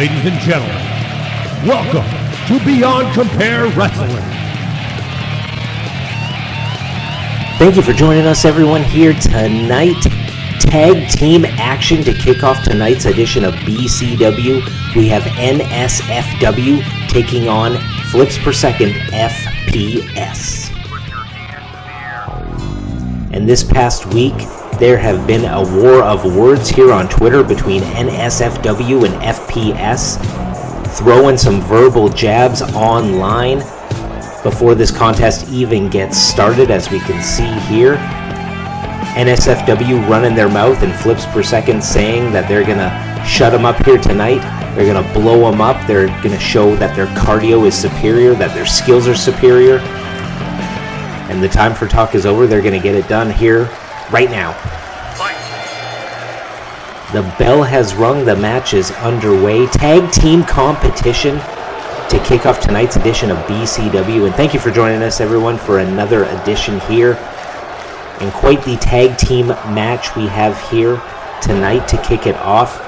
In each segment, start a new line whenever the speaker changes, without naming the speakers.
Ladies and gentlemen, welcome to Beyond Compare Wrestling.
Thank you for joining us, everyone, here tonight. Tag team action to kick off tonight's edition of BCW. We have NSFW taking on Flips Per Second FPS. And this past week, there have been a war of words here on Twitter between NSFW and FPS, throwing some verbal jabs online before this contest even gets started, as we can see here. NSFW running their mouth and Flips Per Second saying that they're going to shut them up here tonight. They're going to blow them up. They're going to show that their cardio is superior, that their skills are superior. And the time for talk is over. They're going to get it done here right now. The bell has rung. The match is underway. Tag team competition to kick off tonight's edition of BCW. And thank you for joining us, everyone, for another edition here. And quite the tag team match we have here tonight to kick it off.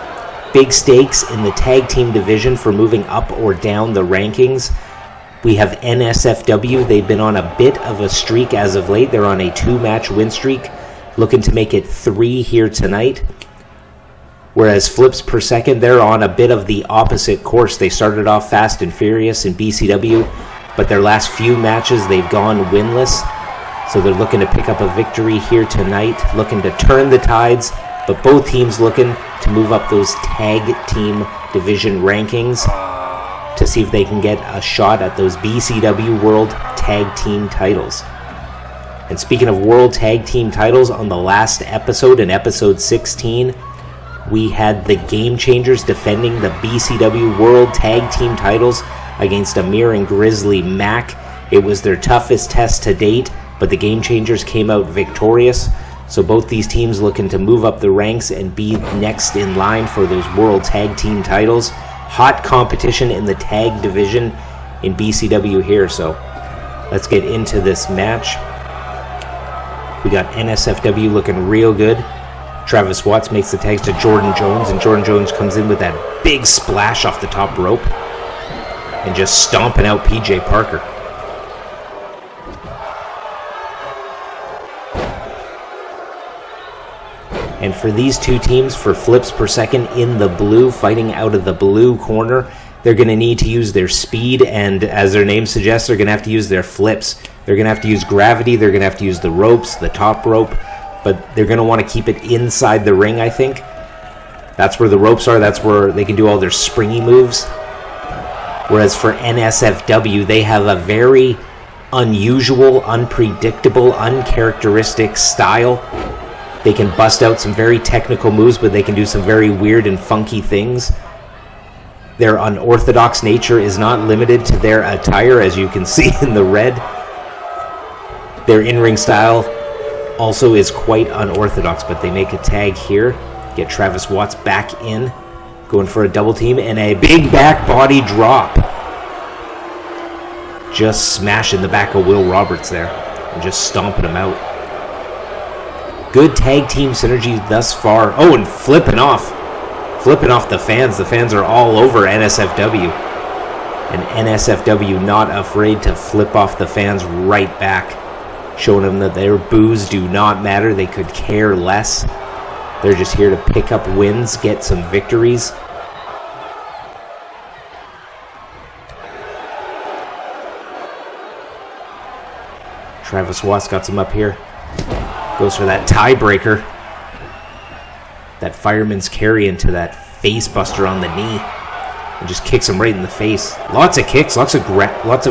Big stakes in the tag team division for moving up or down the rankings. We have NSFW. They've been on a bit of a streak as of late. They're on a 2-match win streak, looking to make it 3 here tonight. Whereas Flips Per Second, they're on a bit of the opposite course. They started off fast and furious in BCW, but their last few matches they've gone winless. So they're looking to pick up a victory here tonight, looking to turn the tides, but both teams looking to move up those tag team division rankings to see if they can get a shot at those BCW World Tag Team titles. And speaking of World Tag Team titles, on the last episode, in episode 16, we had the Game Changers defending the BCW World Tag Team titles against Amir and Grizzly Mac. It was their toughest test to date, but the Game Changers came out victorious. So both these teams looking to move up the ranks and be next in line for those World Tag Team titles. Hot competition in the tag division in BCW here, so let's get into this match. We got NSFW looking real good. Travis Watts makes the tags to Jordan Jones, and Jordan Jones comes in with that big splash off the top rope and just stomping out PJ Parker. And for these two teams, for Flips Per Second in the blue, fighting out of the blue corner, they're going to need to use their speed, and as their name suggests, they're going to have to use their flips. They're going to have to use gravity, they're going to have to use the ropes, the top rope, but they're going to want to keep it inside the ring, I think. That's where the ropes are, that's where they can do all their springy moves. Whereas for NSFW, they have a very unusual, unpredictable, uncharacteristic style. They can bust out some very technical moves, but they can do some very weird and funky things. Their unorthodox nature is not limited to their attire, as you can see in the red. Their in-ring style also is quite unorthodox, but they make a tag here. Get Travis Watts back in, going for a double team, and a big back body drop. Just smashing the back of Will Roberts there, and just stomping him out. Good tag team synergy thus far. Oh, and flipping off the fans. The fans are all over NSFW. And NSFW not afraid to flip off the fans right back, showing them that their boos do not matter. They could care less. They're just here to pick up wins, get some victories. Travis Watts got some up here. Goes for that tiebreaker. That fireman's carry into that face buster on the knee. And just kicks him right in the face. Lots of kicks, lots of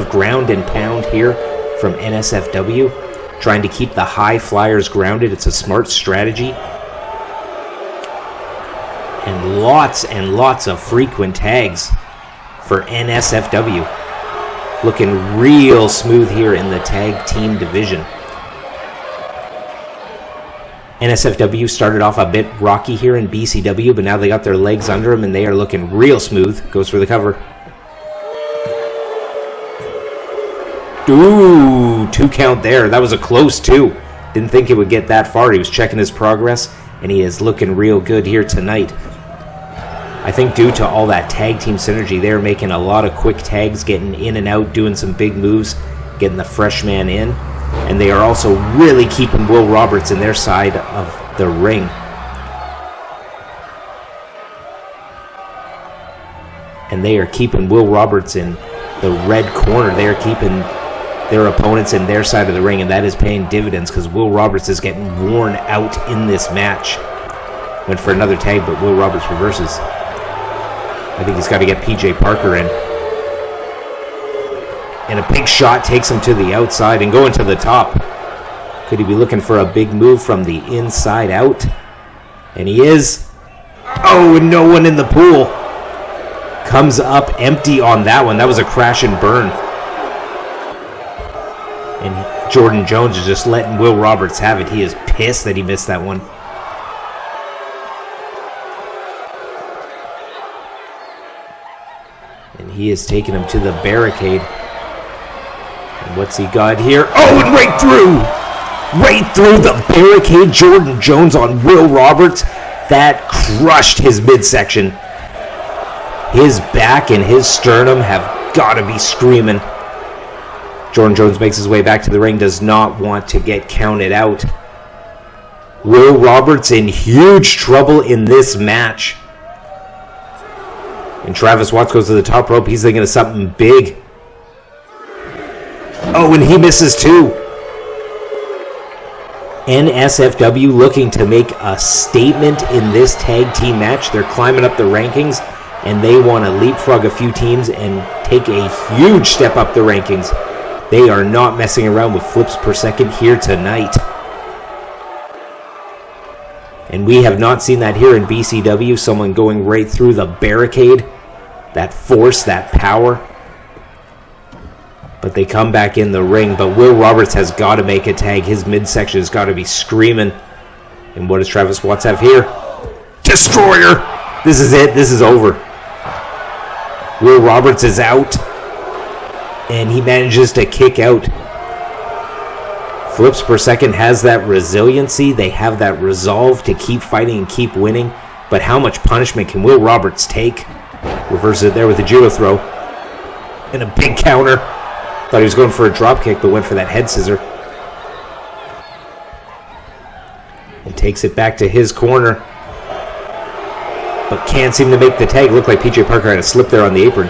ground and pound here from NSFW. Trying to keep the high flyers grounded. It's a smart strategy. And lots of frequent tags for NSFW. Looking real smooth here in the tag team division. NSFW started off a bit rocky here in BCW, but now they got their legs under them and they are looking real smooth. Goes for the cover. Ooh, 2 count there. That was a close 2. Didn't think it would get that far. He was checking his progress, and he is looking real good here tonight. I think due to all that tag team synergy, they're making a lot of quick tags, getting in and out, doing some big moves, getting the fresh man in. And they are also really keeping Will Roberts in their side of the ring. And they are keeping Will Roberts in the red corner. They are keeping their opponents in their side of the ring, and that is paying dividends because Will Roberts is getting worn out in this match. Went for another tag, but Will Roberts reverses. I think he's got to get PJ Parker in. And a big shot takes him to the outside and going to the top. Could he be looking for a big move from the inside out? And he is. Oh, and no one in the pool. Comes up empty on that one. That was a crash and burn. And Jordan Jones is just letting Will Roberts have it. He is pissed that he missed that one. And he is taking him to the barricade. And what's he got here? Oh, and right through! Right through the barricade. Jordan Jones on Will Roberts. That crushed his midsection. His back and his sternum have got to be screaming. Jordan Jones makes his way back to the ring. Does not want to get counted out. Will Roberts in huge trouble in this match. And Travis Watts goes to the top rope. He's thinking of something big. Oh, and he misses too. NSFW looking to make a statement in this tag team match. They're climbing up the rankings, and they want to leapfrog a few teams and take a huge step up the rankings. They are not messing around with flips per second here tonight. And we have not seen that here in BCW. Someone going right through the barricade. That force, that power. But they come back in the ring. But Will Roberts has got to make a tag. His midsection has got to be screaming. And what does Travis Watts have here? Destroyer! This is it. This is over. Will Roberts is out. And he manages to kick out. Flips per second has that resiliency. They have that resolve to keep fighting and keep winning. But how much punishment can Will Roberts take? Reverses it there with a judo throw. And a big counter. Thought he was going for a drop kick, but went for that head scissor. And takes it back to his corner. But can't seem to make the tag. Looked like PJ Parker had a slip there on the apron.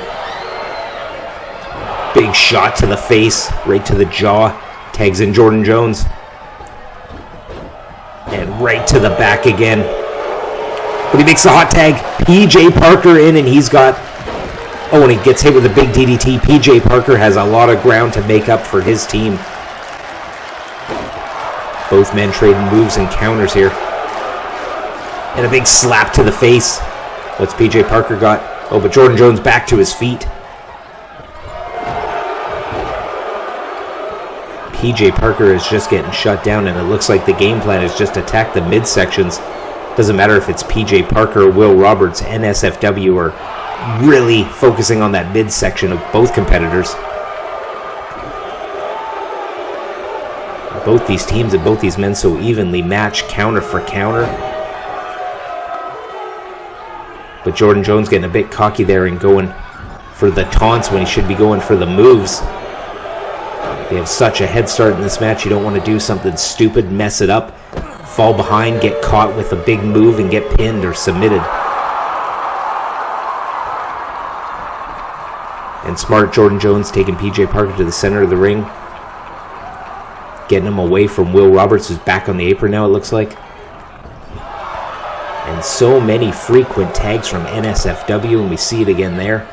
Big shot to the face, right to the jaw. Tags in Jordan Jones. And right to the back again. But he makes the hot tag. PJ Parker in, and he's got... Oh, and he gets hit with a big DDT. PJ Parker has a lot of ground to make up for his team. Both men trading moves and counters here. And a big slap to the face. What's PJ Parker got? Oh, but Jordan Jones back to his feet. PJ Parker is just getting shut down, and it looks like the game plan is just attack the midsections. Doesn't matter if it's PJ Parker, Will Roberts, NSFW, or really focusing on that midsection of both competitors. Both these teams and both these men so evenly match counter for counter. But Jordan Jones getting a bit cocky there and going for the taunts when he should be going for the moves. They have such a head start in this match. You don't want to do something stupid, mess it up, fall behind, get caught with a big move, and get pinned or submitted. And smart Jordan Jones taking PJ Parker to the center of the ring. Getting him away from Will Roberts, who's back on the apron now, it looks like. And so many frequent tags from NSFW, and we see it again there.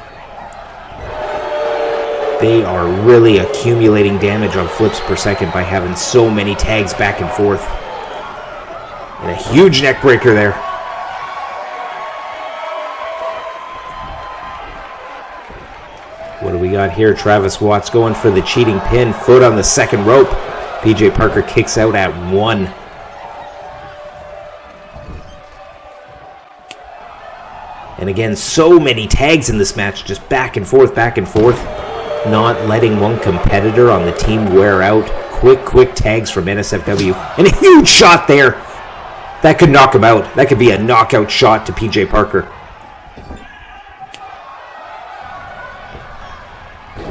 They are really accumulating damage on flips per second by having so many tags back and forth. And a huge neck breaker there. What do we got here? Travis Watts going for the cheating pin. Foot on the second rope. PJ Parker kicks out at 1. And again, so many tags in this match. Just back and forth, back and forth. Not letting one competitor on the team wear out. Quick tags from NSFW. And a huge shot there. That could knock him out. That could be a knockout shot to PJ Parker.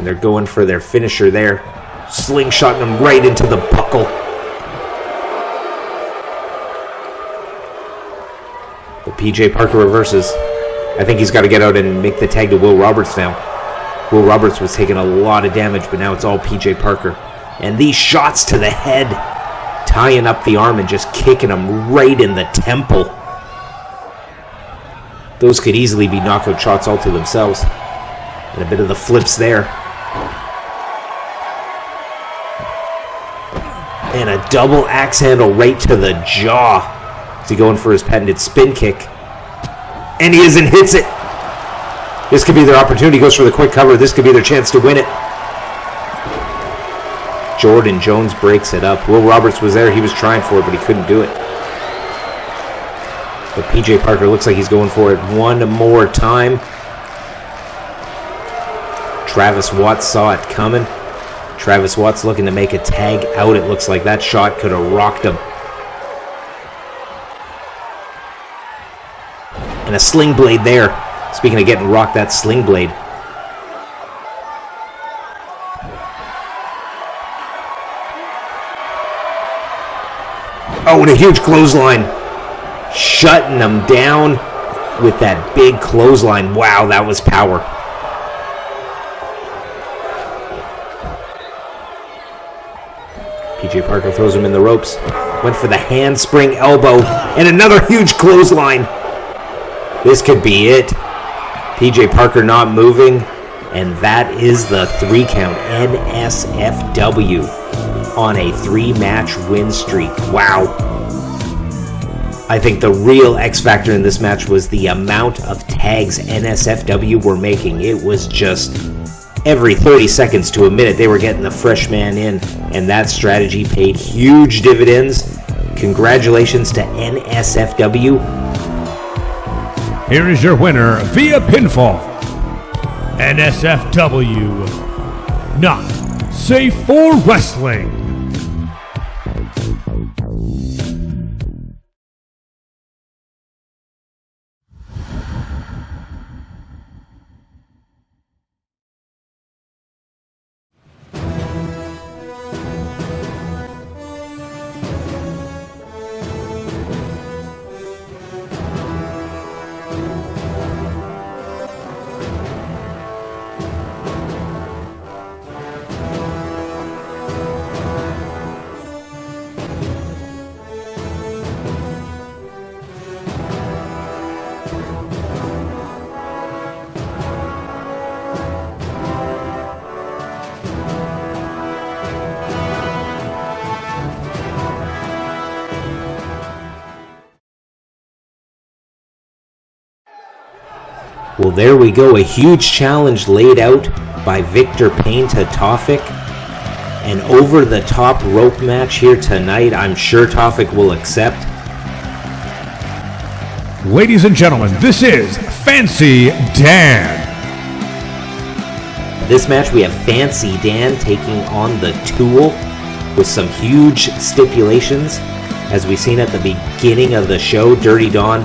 they're going for their finisher there. Slingshotting him right into the buckle. But PJ Parker reverses. I think he's got to get out and make the tag to Will Roberts now. Will Roberts was taking a lot of damage, but now it's all PJ Parker. And these shots to the head, tying up the arm and just kicking him right in the temple. Those could easily be knockout shots all to themselves. And a bit of the flips there. And a double axe handle right to the jaw. Is he going for his patented spin kick? And he is and hits it. This could be their opportunity. He goes for the quick cover. This could be their chance to win it. Jordan Jones breaks it up. Will Roberts was there. He was trying for it, but he couldn't do it. But PJ Parker looks like he's going for it one more time. Travis Watts saw it coming. Travis Watts looking to make a tag out. It looks like that shot could have rocked him. And a sling blade there. Speaking of getting rocked, that sling blade. Oh, and a huge clothesline. Shutting them down with that big clothesline. Wow, that was power. PJ Parker throws him in the ropes. Went for the handspring elbow. And another huge clothesline. This could be it. PJ Parker not moving. And that is the 3 count. NSFW on a 3-match win streak. Wow. I think the real X factor in this match was the amount of tags NSFW were making. It was just every 30 seconds to a minute they were getting the fresh man in, and that strategy paid huge dividends. Congratulations to NSFW.
Here is your winner via pinfall. NSFW. Not safe for wrestling.
Well, there we go. A huge challenge laid out by Victor Payne to Tofik. An over-the-top rope match here tonight. I'm sure Tofik will accept.
Ladies and gentlemen, this is Fancy Dan.
This match we have Fancy Dan taking on the Tool with some huge stipulations. As we've seen at the beginning of the show, Dirty Don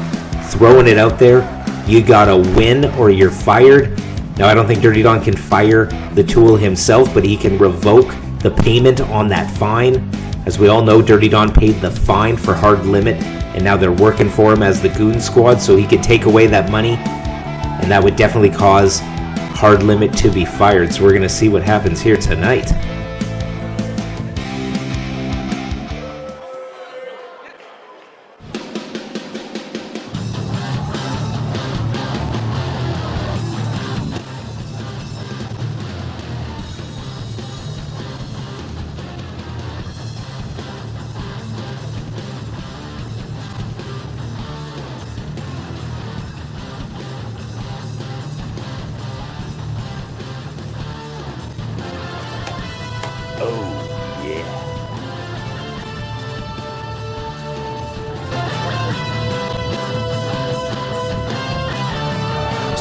throwing it out there. You gotta win or you're fired. Now, I don't think Dirty Don can fire the Tool himself, but he can revoke the payment on that fine. As we all know, Dirty Don paid the fine for Hard Limit, and now they're working for him as the Goon Squad, so he could take away that money, and that would definitely cause Hard Limit to be fired. So we're gonna see what happens here tonight.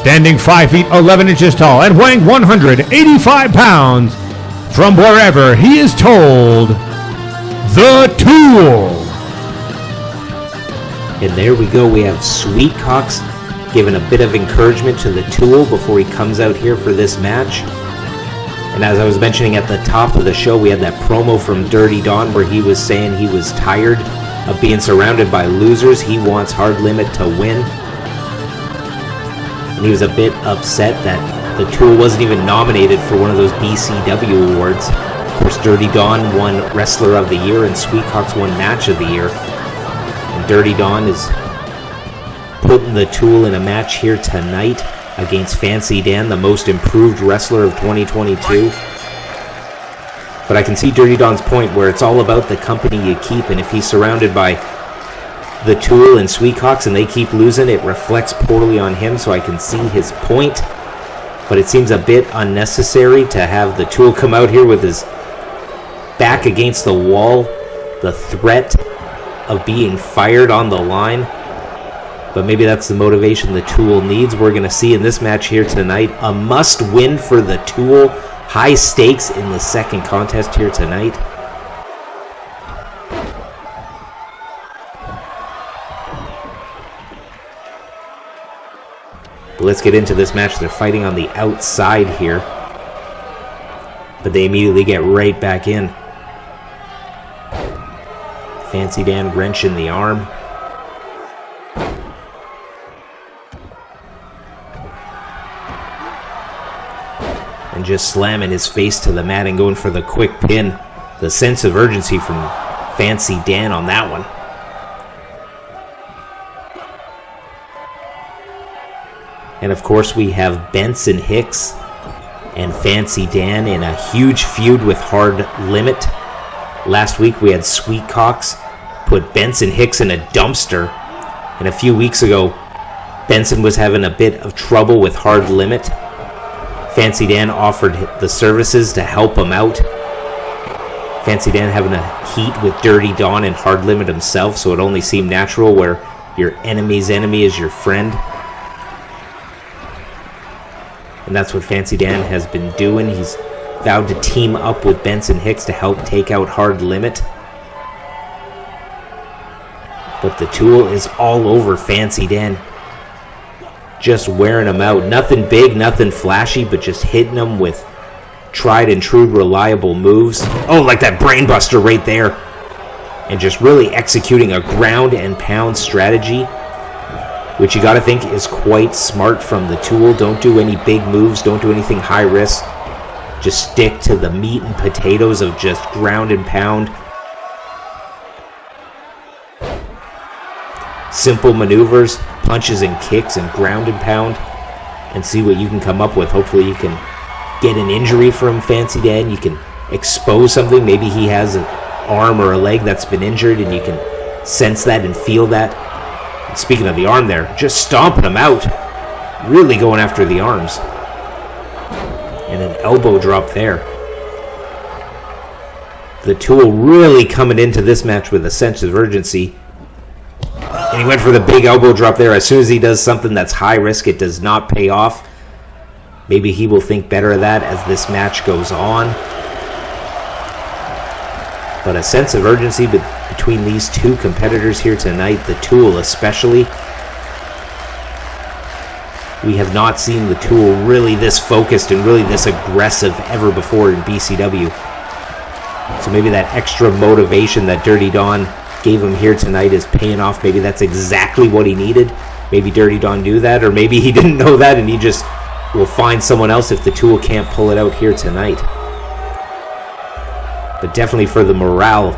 Standing 5 feet 11 inches tall and weighing 185 pounds, from wherever he is told, the Tool.
And there we go. We have Sweetcox giving a bit of encouragement to the Tool before he comes out here for this match. And as I was mentioning at the top of the show, we had that promo from Dirty Don where he was saying he was tired of being surrounded by losers. He wants Hard Limit to win. And he was a bit upset that the Tool wasn't even nominated for one of those BCW awards. Of course, Dirty Don won Wrestler of the Year and Sweetcox won Match of the Year. And Dirty Don is putting the Tool in a match here tonight against Fancy Dan, the most improved wrestler of 2022. But I can see Dirty Don's point where it's all about the company you keep, and if he's surrounded by the Tool and Sweetcox and they keep losing, it reflects poorly on him, so I can see his point. But it seems a bit unnecessary to have the Tool come out here with his back against the wall, the threat of being fired on the line. But maybe that's the motivation the Tool needs. We're going to see in this match here tonight a must-win for the Tool. High stakes in the second contest here tonight. But let's get into this match. They're fighting on the outside here, but they immediately get right back in. Fancy Dan wrenching the arm. And just slamming his face to the mat and going for the quick pin. The sense of urgency from Fancy Dan on that one. And of course we have Benson Hicks and Fancy Dan in a huge feud with Hard Limit. Last week we had Sweetcox put Benson Hicks in a dumpster. And a few weeks ago, Benson was having a bit of trouble with Hard Limit. Fancy Dan offered the services to help him out. Fancy Dan having a heat with Dirty Don and Hard Limit himself, so it only seemed natural where your enemy's enemy is your friend. And that's what Fancy Dan has been doing. He's vowed to team up with Benson Hicks to help take out Hard Limit. But the Tool is all over Fancy Dan. Just wearing him out. Nothing big, nothing flashy, but just hitting him with tried and true reliable moves. Oh, like that brainbuster right there. And just really executing a ground and pound strategy, which you got to think is quite smart from the Tool. Don't do any big moves. Don't do anything high risk. Just stick to the meat and potatoes of just ground and pound. Simple maneuvers, punches and kicks and ground and pound, and see what you can come up with. Hopefully you can get an injury from Fancy Dan. You can expose something. Maybe he has an arm or a leg that's been injured and you can sense that and feel that. And speaking of the arm there, just stomping him out. Really going after the arms. And an elbow drop there. The Tool really coming into this match with a sense of urgency. And he went for the big elbow drop there. As soon as he does something that's high risk, it does not pay off. Maybe he will think better of that as this match goes on. But a sense of urgency between these two competitors here tonight, the Tool especially. We have not seen the Tool really this focused and really this aggressive ever before in BCW. So maybe that extra motivation that Dirty Don gave him here tonight is paying off. Maybe that's exactly what he needed. Maybe Dirty Don knew that, or maybe he didn't know that and he just will find someone else if the Tool can't pull it out here tonight. But definitely for the morale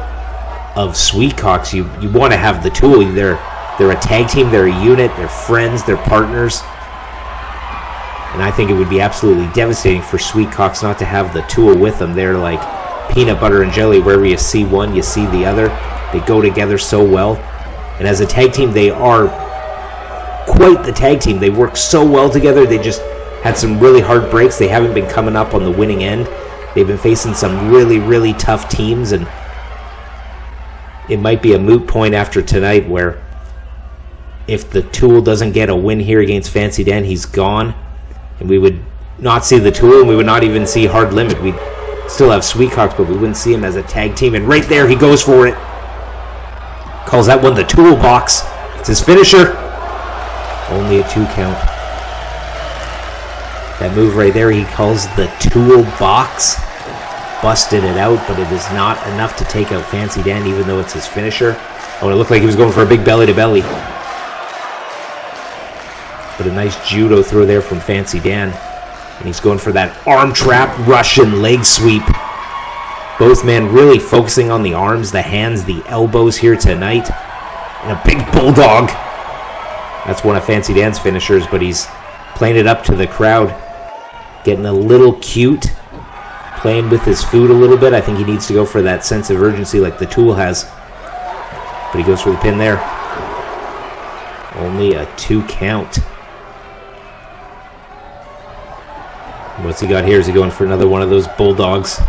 of Sweetcox, you want to have the Tool. They're a tag team, they're a unit, they're friends, they're partners. And I think it would be absolutely devastating for Sweetcox not to have the Tool with them. They're like peanut butter and jelly. Wherever you see one, you see the other. They go together so well. And as a tag team, they are quite the tag team. They work so well together. They just had some really hard breaks. They haven't been coming up on the winning end. They've been facing some really, really tough teams. And it might be a moot point after tonight where if the Tool doesn't get a win here against Fancy Dan, he's gone. And we would not see the Tool, and we would not even see Hard Limit. We'd still have Sweetcox, but we wouldn't see him as a tag team. And right there, he goes for it. Calls that one the toolbox. It's his finisher. Only a 2 count. That move right there he calls the toolbox. Busted it out, but it is not enough to take out Fancy Dan, even though it's his finisher. Oh, it looked like he was going for a big belly-to-belly. But a nice judo throw there from Fancy Dan. And he's going for that arm trap Russian leg sweep. Both men really focusing on the arms, the hands, the elbows here tonight. And a big bulldog. That's one of Fancy Dan's finishers, but he's playing it up to the crowd. Getting a little cute. Playing with his food a little bit. I think he needs to go for that sense of urgency like the Tool has. But he goes for the pin there. Only a 2 count. What's he got here? Is he going for another one of those bulldogs?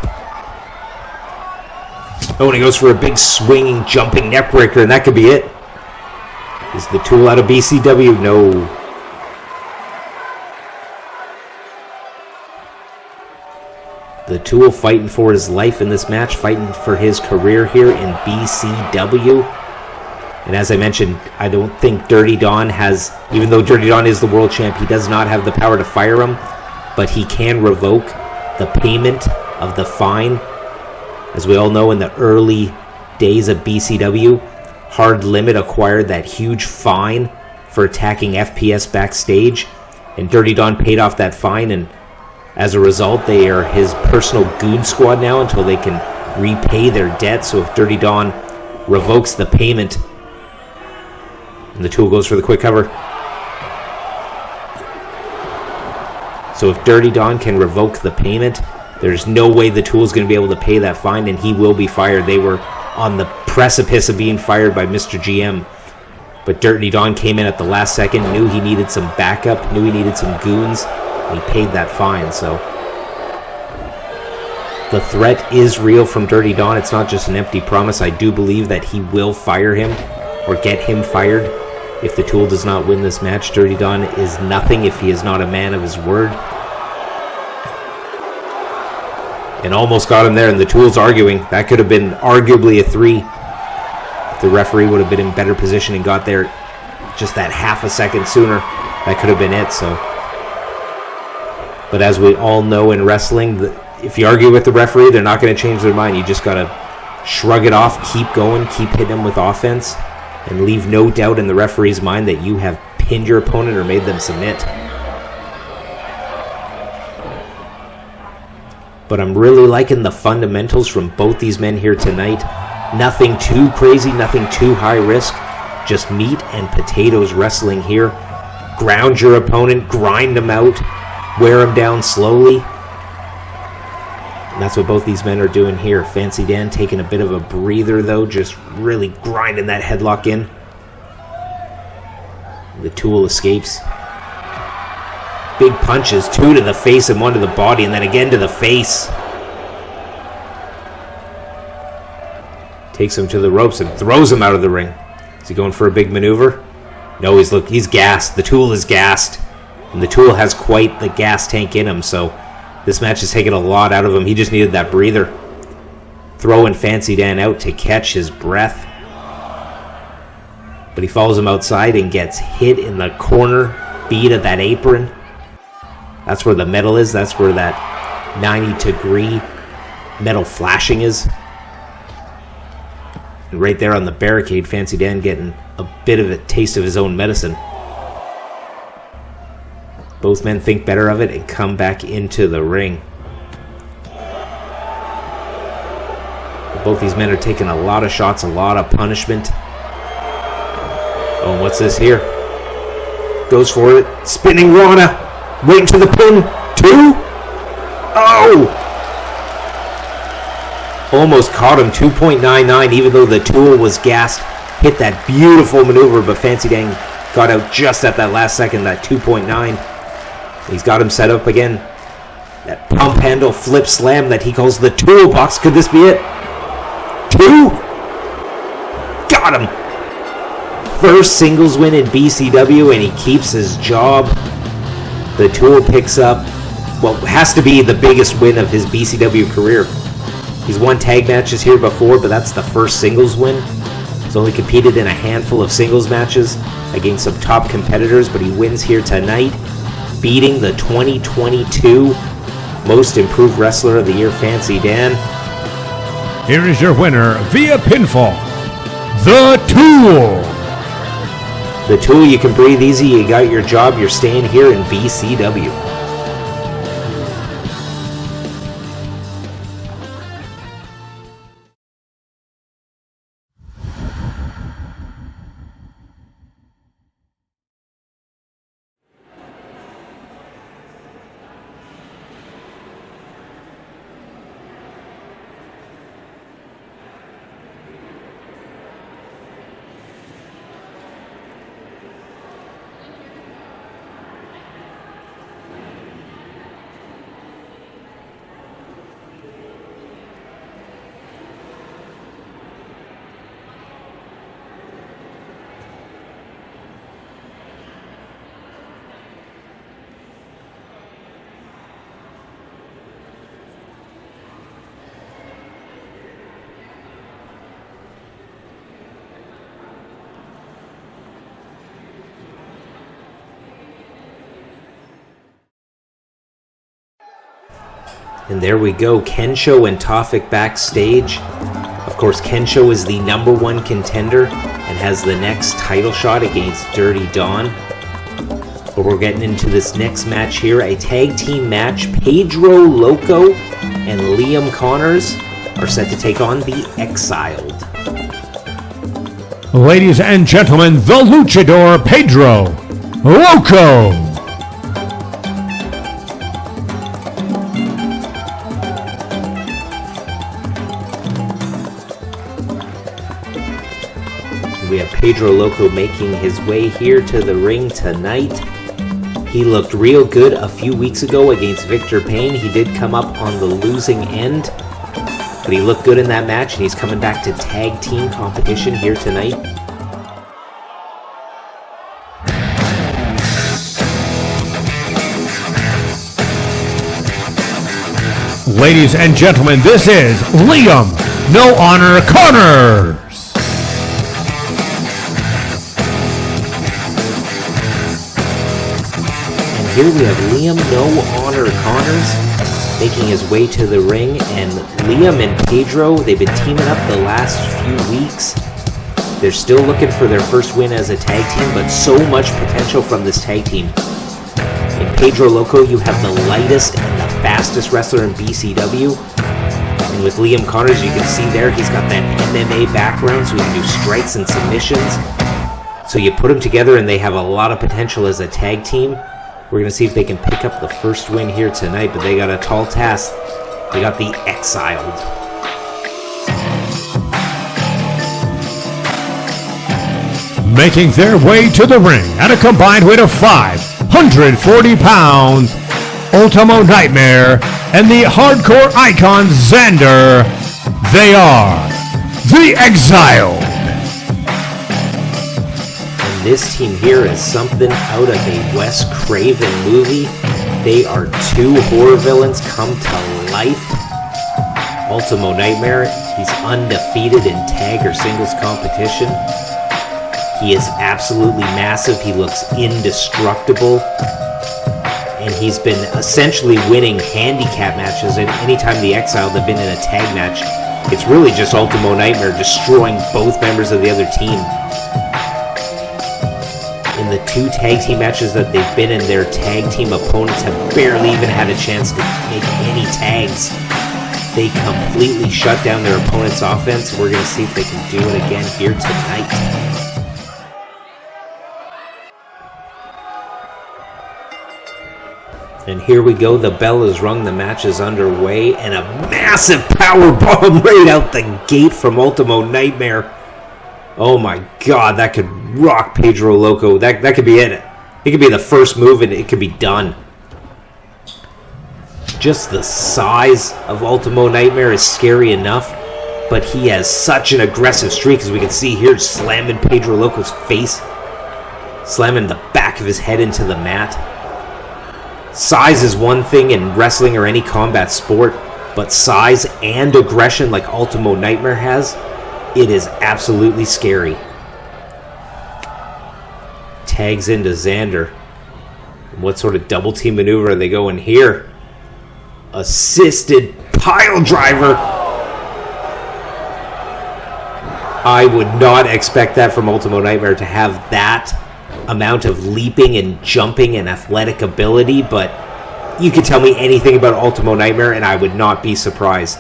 Oh, and he goes for a big swinging, jumping neck breaker, and that could be it. Is the Tool out of BCW? No. The Tool fighting for his life in this match, fighting for his career here in BCW. And as I mentioned, I don't think Dirty Don has, even though Dirty Don is the world champ, he does not have the power to fire him, but he can revoke the payment of the fine. As we all know, in the early days of BCW, Hard Limit acquired that huge fine for attacking FPS backstage, and Dirty Don paid off that fine, and as a result, they are his personal goon squad now until they can repay their debt. So if Dirty Don revokes the payment, and the Tool goes for the quick cover. So if Dirty Don can revoke the payment, there's no way the Tool's going to be able to pay that fine, and he will be fired. They were on the precipice of being fired by Mr. GM. But Dirty Don came in at the last second, knew he needed some backup, knew he needed some goons. He paid that fine, so the threat is real from Dirty Don. It's not just an empty promise. I do believe that he will fire him or get him fired if the Tool does not win this match. Dirty Don is nothing if he is not a man of his word. And almost got him there, and the Tool's arguing. That could have been arguably a 3. If the referee would have been in better position and got there just that half a second sooner, that could have been it, so... But as we all know in wrestling, if you argue with the referee, they're not going to change their mind. You just got to shrug it off, keep going, keep hitting them with offense, and leave no doubt in the referee's mind that you have pinned your opponent or made them submit. But I'm really liking the fundamentals from both these men here tonight. Nothing too crazy, nothing too high risk. Just meat and potatoes wrestling here. Ground your opponent, grind them out. Wear him down slowly. And that's what both these men are doing here. Fancy Dan taking a bit of a breather, though, just really grinding that headlock in. The Tool escapes. Big punches, 2 to the face and 1 to the body, and then again to the face. Takes him to the ropes and throws him out of the ring. Is he going for a big maneuver? No, he's gassed. The Tool is gassed. And the Tool has quite the gas tank in him, so this match has taken a lot out of him. He just needed that breather. Throwing Fancy Dan out to catch his breath. But he follows him outside and gets hit in the corner bead of that apron. That's where the metal is. That's where that 90-degree metal flashing is. And right there on the barricade, Fancy Dan getting a bit of a taste of his own medicine. Both men think better of it and come back into the ring. Both these men are taking a lot of shots, a lot of punishment. Oh, what's this here? Goes for it. Spinning Rana. Waiting to the pin. 2. Oh! Almost caught him. 2.99, even though the Tool was gassed. Hit that beautiful maneuver, but Fancy Dan got out just at that last second, that 2.9. He's got him set up again. That pump handle flip slam that he calls the toolbox. Could this be it? 2. Got him. First singles win in BCW, and he keeps his job. The Tool picks up what has to be the biggest win of his BCW career. He's won tag matches here before, but that's the first singles win. He's only competed in a handful of singles matches against some top competitors, but he wins here tonight. beating the 2022 Most Improved Wrestler of the Year, Fancy Dan.
Here is your winner via pinfall, The Tool.
The Tool, you can breathe easy. You got your job. You're staying here in BCW. And there we go, Kensho and Tofik backstage. Of course, Kensho is the #1 contender and has the next title shot against Dirty Dawn. But we're getting into this next match here, a tag team match. Pedro Loco and Liam Connors are set to take on the eXiled.
Ladies and gentlemen, the luchador Pedro Loco.
We have Pedro Loco making his way here to the ring tonight. He looked real good a few weeks ago against Victor Payne. He did come up on the losing end, but he looked good in that match, and he's coming back to tag team competition here tonight.
Ladies and gentlemen, this is Liam No Honor Connors.
Here we have Liam No Honor Connors making his way to the ring, and Liam and Pedro, they've been teaming up the last few weeks. They're still looking for their first win as a tag team, but so much potential from this tag team. In Pedro Loco, you have the lightest and the fastest wrestler in BCW. And with Liam Connors, you can see there, he's got that MMA background, so he can do strikes and submissions. So you put them together and they have a lot of potential as a tag team. We're going to see if they can pick up the first win here tonight, but they got a tall task. They got the eXiled.
Making their way to the ring at a combined weight of 540 pounds, Ultimo Nightmare and the hardcore icon Xander. They are the eXiled.
This team here is something out of a Wes Craven movie. They are two horror villains come to life. Ultimo Nightmare, he's undefeated in tag or singles competition. He is absolutely massive. He looks indestructible. And he's been essentially winning handicap matches. And anytime the eXiled have been in a tag match, it's really just Ultimo Nightmare destroying both members of the other team. In the two tag team matches that they've been in, their tag team opponents have barely even had a chance to make any tags. They completely shut down their opponent's offense. We're going to see if they can do it again here tonight. And here we go, the bell is rung, the match is underway, and a massive power bomb right out the gate from Ultimo Nightmare. Oh my god, that could rock Pedro Loco. That could be it. It could be the first move and it could be done. Just the size of Ultimo Nightmare is scary enough, but he has such an aggressive streak, as we can see here, slamming Pedro Loco's face, slamming the back of his head into the mat. Size is one thing in wrestling or any combat sport, but size and aggression like Ultimo Nightmare has, it is absolutely scary. Tags into Xander. What sort of double team maneuver are they going here? Assisted pile driver. I would not expect that from Ultimo Nightmare, to have that amount of leaping and jumping and athletic ability, but you could tell me anything about Ultimo Nightmare and I would not be surprised.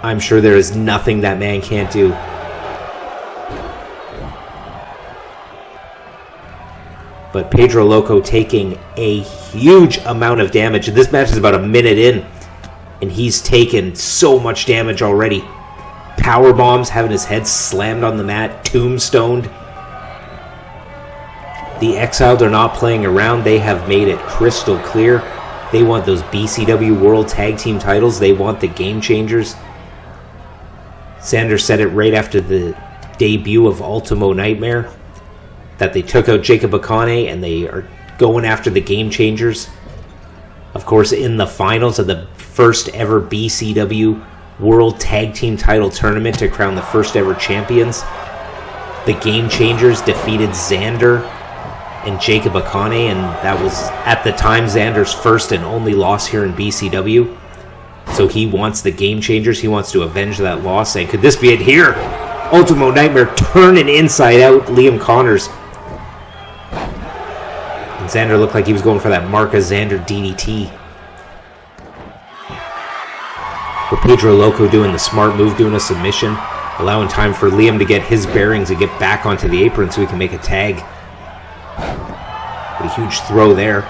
I'm sure there is nothing that man can't do. But Pedro Loco taking a huge amount of damage. And this match is about a minute in, and he's taken so much damage already. Power bombs, having his head slammed on the mat, tombstoned. The eXiled are not playing around. They have made it crystal clear. They want those BCW World Tag Team titles. They want the Game Changers. Xander said it right after the debut of Ultimo Nightmare, that they took out Jacob Akane and they are going after the Game Changers. Of course, in the finals of the first ever BCW World Tag Team title tournament to crown the first ever champions, the Game Changers defeated Xander and Jacob Akane, and that was at the time Xander's first and only loss here in BCW. So he wants the Game Changers. He wants to avenge that loss. And could this be it here? Ultimo Nightmare turning inside out Liam Connors. And Xander looked like he was going for that Marca Xander DDT. But Pedro Loco doing the smart move, doing a submission, allowing time for Liam to get his bearings and get back onto the apron so he can make a tag. What a huge throw there.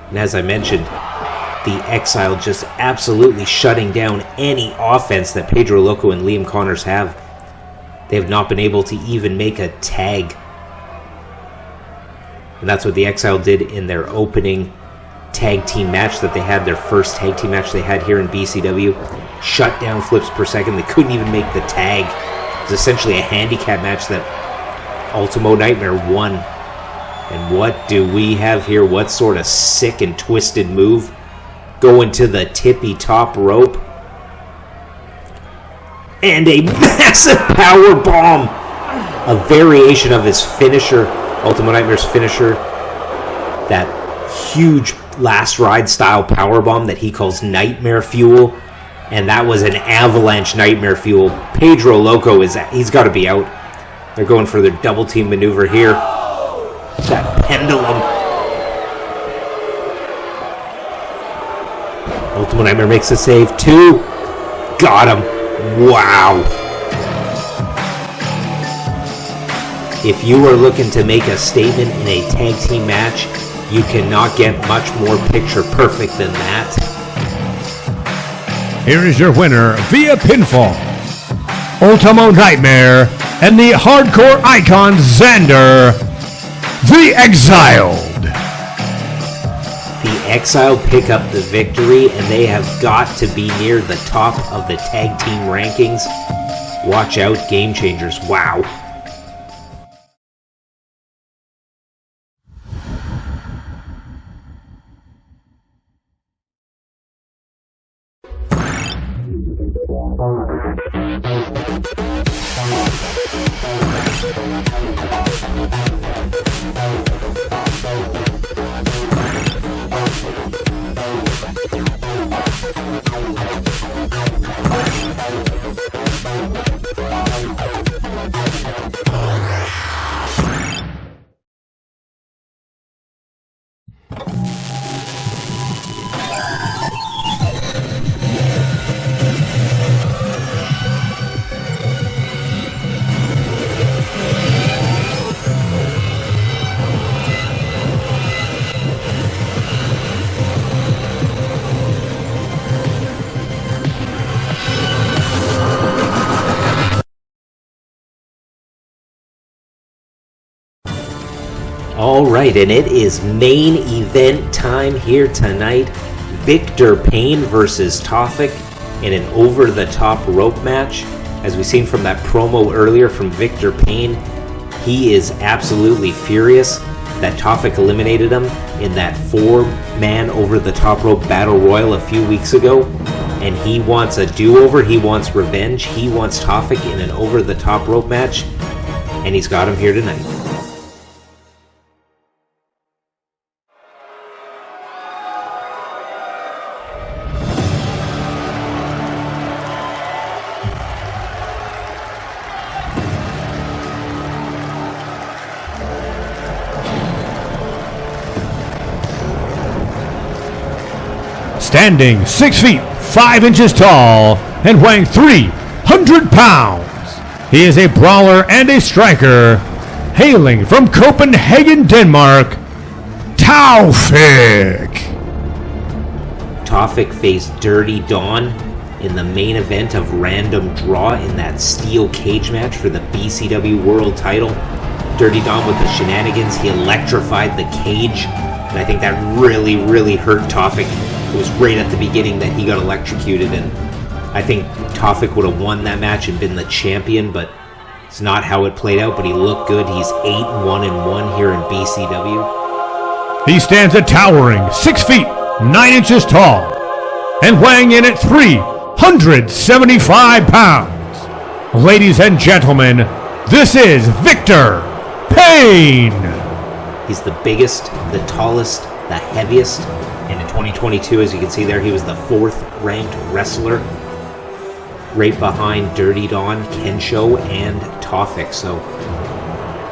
And as I mentioned, the eXiled just absolutely shutting down any offense that Pedro Loco and Liam Connors have. They have not been able to even make a tag. And that's what the eXiled did in their opening tag team match that they had, their first tag team match they had here in BCW. Shut down flips per second. They couldn't even make the tag. It was essentially a handicap match that Ultimo Nightmare won. And what do we have here? What sort of sick and twisted move? Going to the tippy top rope. And a massive power bomb. A variation of his finisher, Ultimo Nightmare's finisher. That huge last ride style power bomb that he calls Nightmare Fuel. And that was an avalanche Nightmare Fuel. Pedro Loco he's got to be out. They're going for their double team maneuver here. That pendulum. Ultimo Nightmare makes a save. 2. Got him. Wow. If you are looking to make a statement in a tag team match, you cannot get much more picture perfect than that.
Here is your winner via pinfall, Ultimo Nightmare, and the hardcore icon Xander, the eXiled.
The eXiled pick up the victory, and they have got to be near the top of the tag team rankings. Watch out, Game Changers. Wow. Alright, and it is main event time here tonight. Victor Payne versus Tofik in an over-the-top rope match. As we've seen from that promo earlier from Victor Payne, he is absolutely furious that Tofik eliminated him in that 4-man over-the-top rope battle royal a few weeks ago. And he wants a do-over, he wants revenge, he wants Tofik in an over-the-top rope match. and he's got him here tonight.
Standing 6 feet 5 inches tall and weighing 300 pounds, he is a brawler and a striker, hailing from Copenhagen, Denmark, Taufik.
Taufik faced Dirty Dawn in the main event of Random Draw in that steel cage match for the BCW World title. Dirty Dawn with the shenanigans, he electrified the cage, and I think that really hurt Taufik. It was right at the beginning that he got electrocuted, and I think Taufik would have won that match and been the champion, but it's not how it played out. But he looked good. He's 8-1-1 here in BCW.
He stands a towering 6 feet 9 inches tall and weighing in at 375 pounds. Ladies and gentlemen, this is Victor Payne.
He's the biggest, the tallest, the heaviest. And in 2022, as you can see there, he was the 4th ranked wrestler, right behind Dirty Dawn, Kensho, and Taufik. So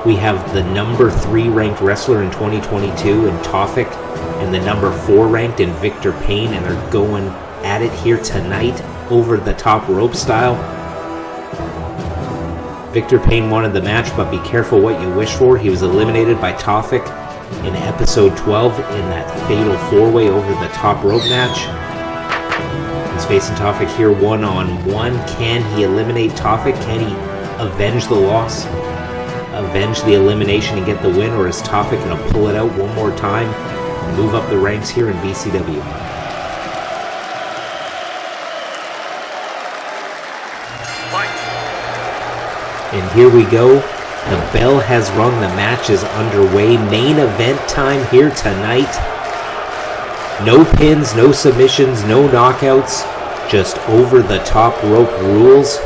we have the number 3 ranked wrestler in 2022 in Taufik, and the number 4 ranked in Victor Payne, and they're going at it here tonight over the top rope style. Victor Payne wanted the match, but be careful what you wish for. He was eliminated by Taufik in episode 12 in that fatal 4-way over the top rope match. He's facing Taufik here 1-on-1. Can he eliminate Taufik? Can he avenge the loss? Avenge the elimination and get the win? Or is Taufik going to pull it out one more time and move up the ranks here in BCW? And here we go. The bell has rung. The match is underway. Main event time here tonight. No pins, no submissions, no knockouts. Just over the top rope rules.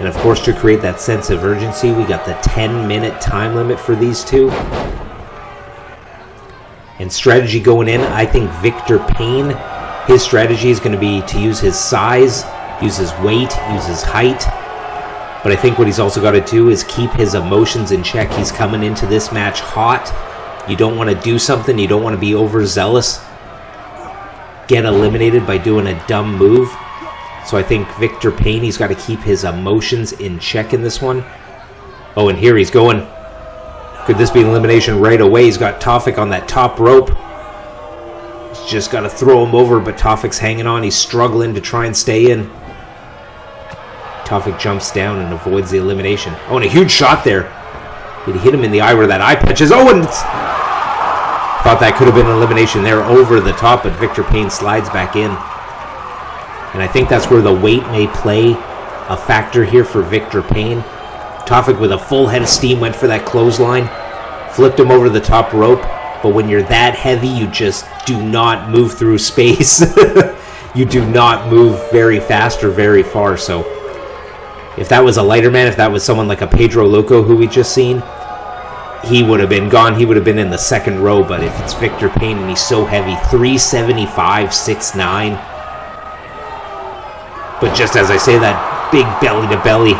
And of course, to create that sense of urgency, we got the 10-minute time limit for these two. And strategy going in, I think Victor Payne, his strategy is going to be to use his size, use his weight, use his height. But I think what he's also got to do is keep his emotions in check. He's coming into this match hot. You don't want to do something. You don't want to be overzealous. Get eliminated by doing a dumb move. So I think Victor Payne, he's got to keep his emotions in check in this one. Oh, and here he's going. Could this be an elimination right away? He's got Taufik on that top rope. He's just got to throw him over, but Taufik's hanging on. He's struggling to try and stay in. Taufik jumps down and avoids the elimination. Oh, and a huge shot there. Did he hit him in the eye where that eye patch is? Oh, and thought that could have been an elimination there over the top, but Victor Payne slides back in. And I think that's where the weight may play a factor here for Victor Payne. Taufik with a full head of steam went for that clothesline, flipped him over the top rope, but when you're that heavy, you just do not move through space. You do not move very fast or very far, so if that was a lighter man, if that was someone like a Pedro Loco who we just seen, he would have been gone. He would have been in the second row, but if it's Victor Payne and he's so heavy, 375, 6'9", but just as I say that, big belly-to-belly,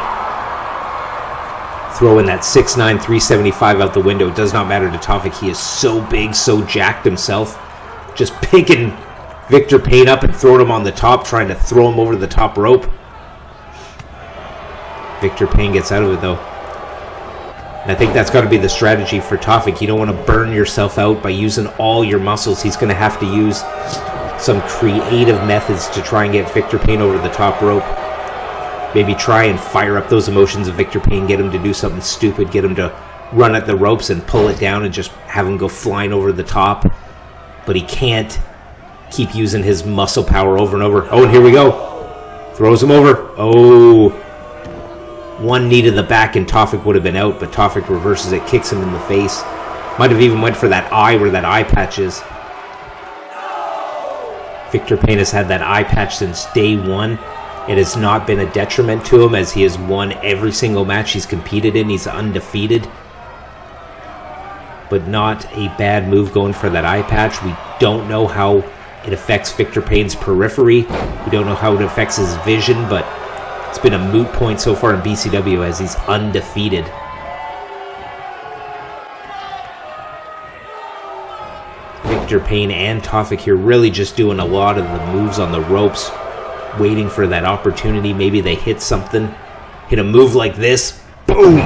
throwing that 6'9", 375 out the window. It does not matter to Taufik. He is so big, so jacked himself. Just picking Victor Payne up and throwing him on the top, trying to throw him over the top rope. Victor Payne gets out of it, though. And I think that's got to be the strategy for Taufik. You don't want to burn yourself out by using all your muscles. He's going to have to use some creative methods to try and get Victor Payne over the top rope. Maybe try and fire up those emotions of Victor Payne, get him to do something stupid, get him to run at the ropes and pull it down and just have him go flying over the top. But he can't keep using his muscle power over and over. Oh, and here we go. Throws him over. Oh. One knee to the back and Taufik would have been out, but Taufik reverses it, kicks him in the face. Might have even went for that eye where that eye patch is. Victor Payne has had that eye patch since day one. It has not been a detriment to him as he has won every single match he's competed in. He's undefeated. But not a bad move going for that eye patch. We don't know how it affects Victor Payne's periphery. We don't know how it affects his vision, but it's been a moot point so far in BCW as he's undefeated. Victor Payne and Tofik here really just doing a lot of the moves on the ropes, waiting for that opportunity. Maybe they hit something, hit a move like this, boom!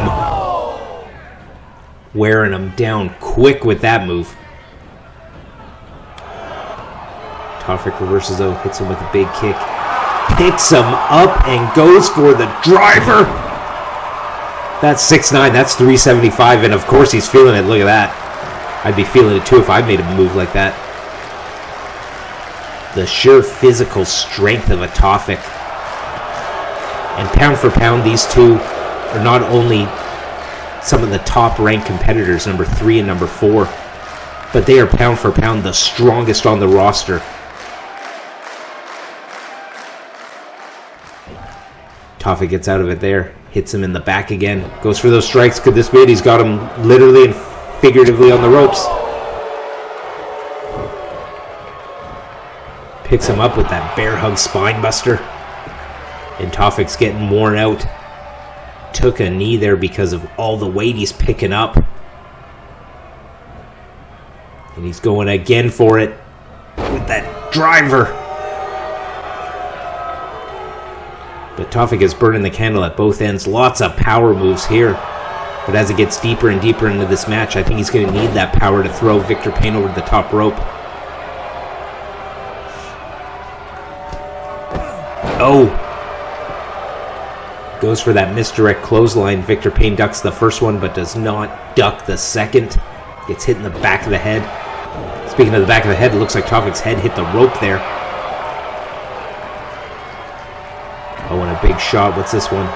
Wearing him down quick with that move. Tofik reverses though, hits him with a big kick, picks him up and goes for the driver. That's 6'9", that's 375, and of course he's feeling it. Look at that. I'd be feeling it too if I made a move like that. The sheer physical strength of a Tofik. And pound for pound, these two are not only some of the top-ranked competitors, number 3 and number 4, but they are pound for pound the strongest on the roster. Tofik gets out of it there, hits him in the back again, goes for those strikes. Could this be it? He's got him literally and figuratively on the ropes. Picks him up with that bear hug spine buster. And Tofik's getting worn out. Took a knee there because of all the weight he's picking up. And he's going again for it with that driver. But Tofik is burning the candle at both ends. Lots of power moves here. But as it gets deeper and deeper into this match, I think he's going to need that power to throw Victor Payne over the top rope. Oh! Goes for that misdirect clothesline. Victor Payne ducks the first one, but does not duck the second. Gets hit in the back of the head. Speaking of the back of the head, it looks like Tofik's head hit the rope there. Oh, and a big shot. What's this one?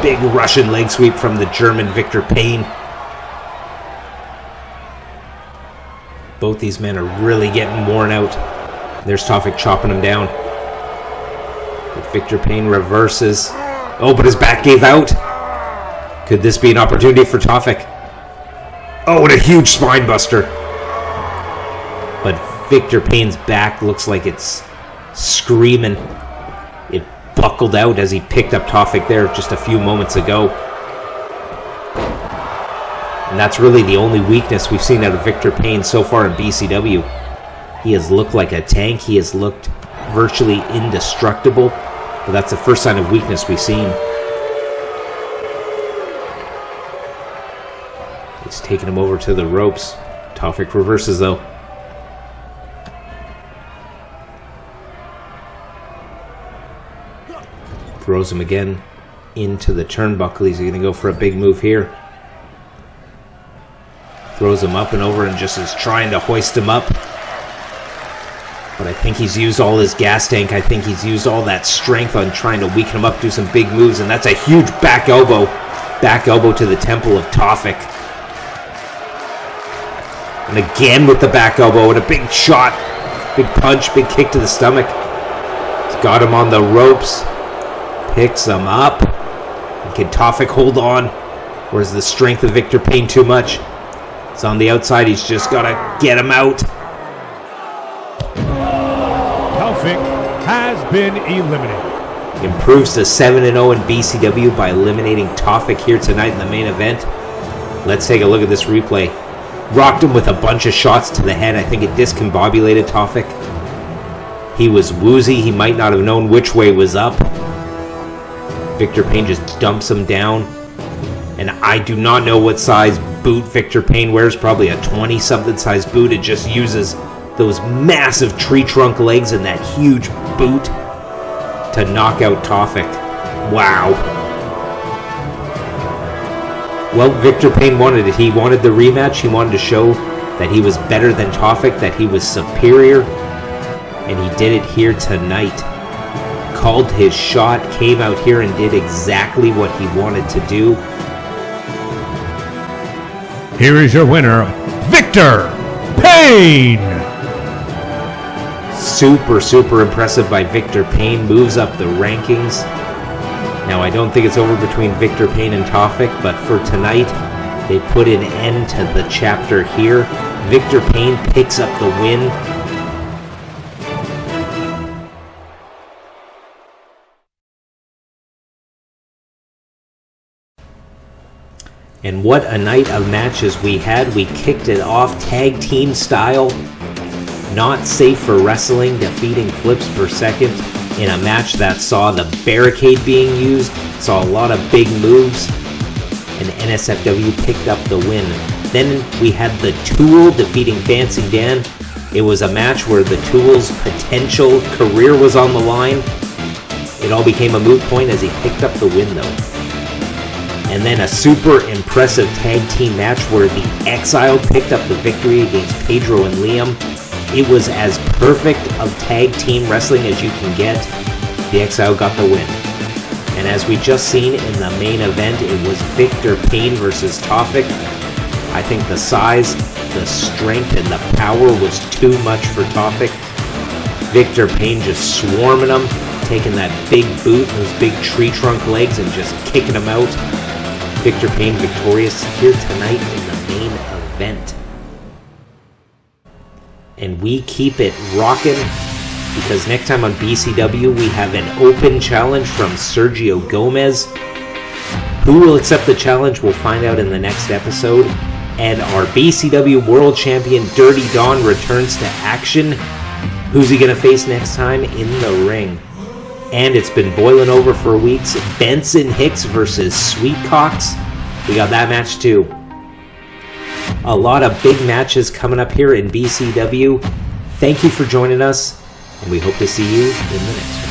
Big Russian leg sweep from the German Victor Payne. Both these men are really getting worn out. There's Tofik chopping him down. But Victor Payne reverses. Oh, but his back gave out. Could this be an opportunity for Tofik? Oh, and a huge spine buster. But Victor Payne's back looks like it's screaming. It buckled out as he picked up Tofik there just a few moments ago. And that's really the only weakness we've seen out of Victor Payne so far in BCW. He has looked like a tank. He has looked virtually indestructible. But that's the first sign of weakness we've seen. He's taking him over to the ropes. Tofik reverses though. Throws him again into the turnbuckle. He's going to go for a big move here. Throws him up and over and just is trying to hoist him up. But I think he's used all his gas tank. I think he's used all that strength on trying to weaken him up, do some big moves. And that's a huge back elbow. Back elbow to the temple of Tofik. And again with the back elbow and a big shot. Big punch, big kick to the stomach. He's got him on the ropes. Picks him up. And can Tofik hold on? Or is the strength of Victor Payne too much? It's on the outside. He's just got to get him out.
Tofik has been eliminated.
Improves to 7-0 in BCW by eliminating Tofik here tonight in the main event. Let's take a look at this replay. Rocked him with a bunch of shots to the head. I think it discombobulated Tofik. He was woozy. He might not have known which way was up. Victor Payne just dumps him down. And I do not know what size boot Victor Payne wears. Probably a 20-something size boot. It just uses those massive tree trunk legs and that huge boot to knock out Tofik. Wow. Well, Victor Payne wanted it. He wanted the rematch. He wanted to show that he was better than Tofik, that he was superior. And he did it here tonight. Called his shot, came out here and did exactly what he wanted to do.
Here is your winner, Victor Payne.
super impressive by Victor Payne. Moves up the rankings. Now, I don't think it's over between Victor Payne and Tofik, but for tonight, they put an end to the chapter here. Victor Payne picks up the win. And what a night of matches we had. We kicked it off tag team style. Not safe for wrestling, defeating flips per second in a match that saw the barricade being used, saw a lot of big moves, and NSFW picked up the win. Then we had the Tool defeating Fancy Dan. It was a match where the Tool's potential career was on the line. It all became a moot point as he picked up the win though. And then a super impressive tag team match where the eXiled picked up the victory against Pedro and Liam. It was as perfect of tag team wrestling as you can get. The eXiled got the win. And as we just seen in the main event, it was Victor Payne versus Tofik. I think the size, the strength, and the power was too much for Tofik. Victor Payne just swarming him, taking that big boot and those big tree trunk legs and just kicking him out. Victor Payne victorious here tonight in the main event. And we keep it rocking because next time on BCW we have an open challenge from Sergio Gomez. Who will accept the challenge, we'll find out in the next episode. And our BCW World Champion Dirty Don returns to action. Who's he going to face next time in the ring? And it's been boiling over for weeks. Benson Hicks versus Sweet Cox. We got that match too. A lot of big matches coming up here in BCW. Thank you for joining us, and we hope to see you in the next one.